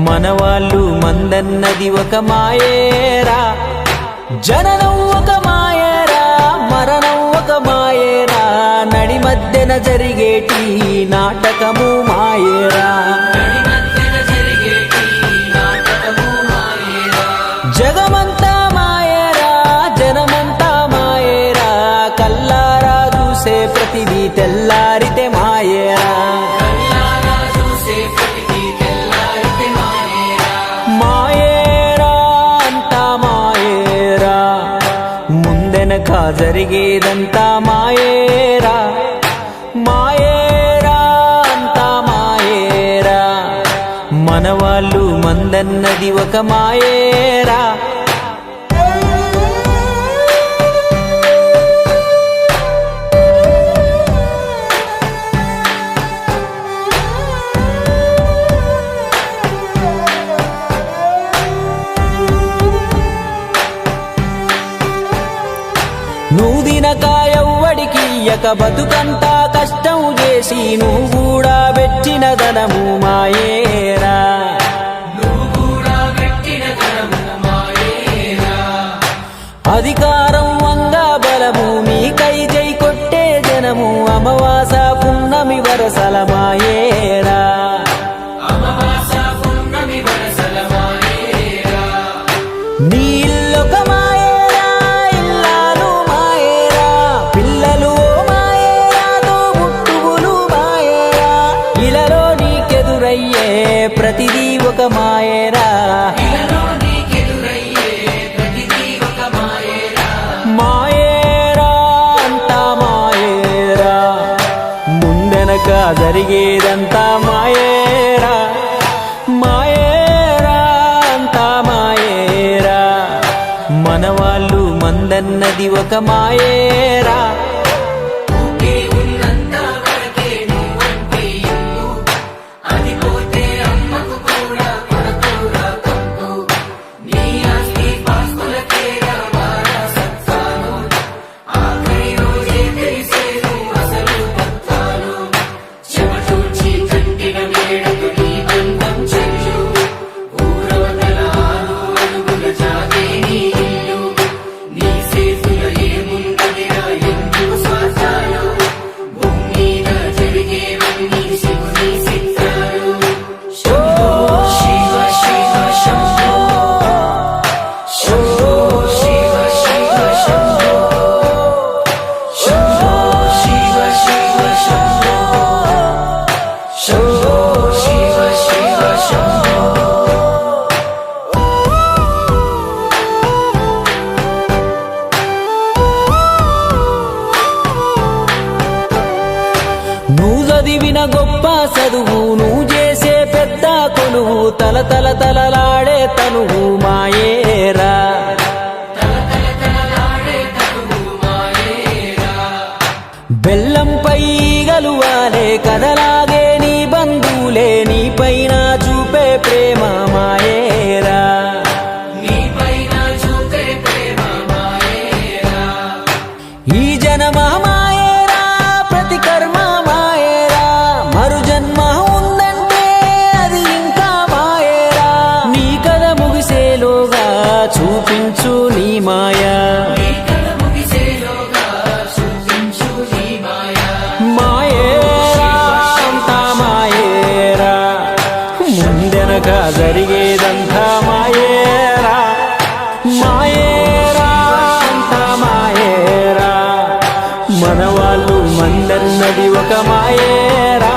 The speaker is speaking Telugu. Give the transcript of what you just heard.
మనవాళ్ళు మందన్నది ఒక మాయేరా, జననం ఒక మాయేరా, మరణం ఒక మాయేరా, నడి మధ్యన జరిగేటి నాటకము మాయేరా. జగమంతా మాయేరా, జనమంతా మాయేరా, కల్లారా చూసే ప్రతిదీ తెల్లారితే మాయేరా. మాయేరా అంతా మాయేరా, ముందెనక జరిగేదంతా మాయేరా. మాయేరా అంతా మాయేరా, మనవాళ్ళు మందన్నది ఒక మాయేరా. నువ్వు దినకాయవ్వడికి ఇయ్యక బతుకంతా కష్టం చేసి నువ్వు కూడా పెట్టిన ధనము మాయేరా. అధికారం వంగా బలము నీకై జై కొట్టే జనము, అమావాస పున్నమి వరసల మాయేరా. నీ ఇల్లొక మాయేరా, ఇల్లాలు మాయేరా, పిల్లలు మాయేరా, తోబుట్టువులు మాయేరా, ఇలలో నీకెదురయ్యే ప్రతిదీ ఒక మాయేరా. మాయేరా అంతా మాయేరా, ముందెనక జరిగేదంతా మాయేరా. మాయేరా అంతా మాయేరా, మనవాళ్ళు మందన్నది ఒక మాయేరా. నువ్వు చదివిన గొప్ప చదువు, నువ్వు చేసే పెద్ద కొలువు, తల తల తలలాడే తనువు మాయేరా. బెల్లంపై గలువాలే కదలాగే నీ బంధువులే, నీ పైన చూపే ప్రేమ మాయేరా. ఈ జనమా మాయేరా, ప్రతి కర్మ మాయేరా, మరు జన్మ ఉందంటే అది ఇంకా మాయేరా. నీ కథ ముగిసేలోగా చూపించు నీ మాయా. మాయేరా అంతా మాయేరా, ముందెనక జరిగేదంతా మాయేరా. మాయేరా అంతా మాయేరా, మనవాళ్ళు మందన్నది ఒక మాయేరా.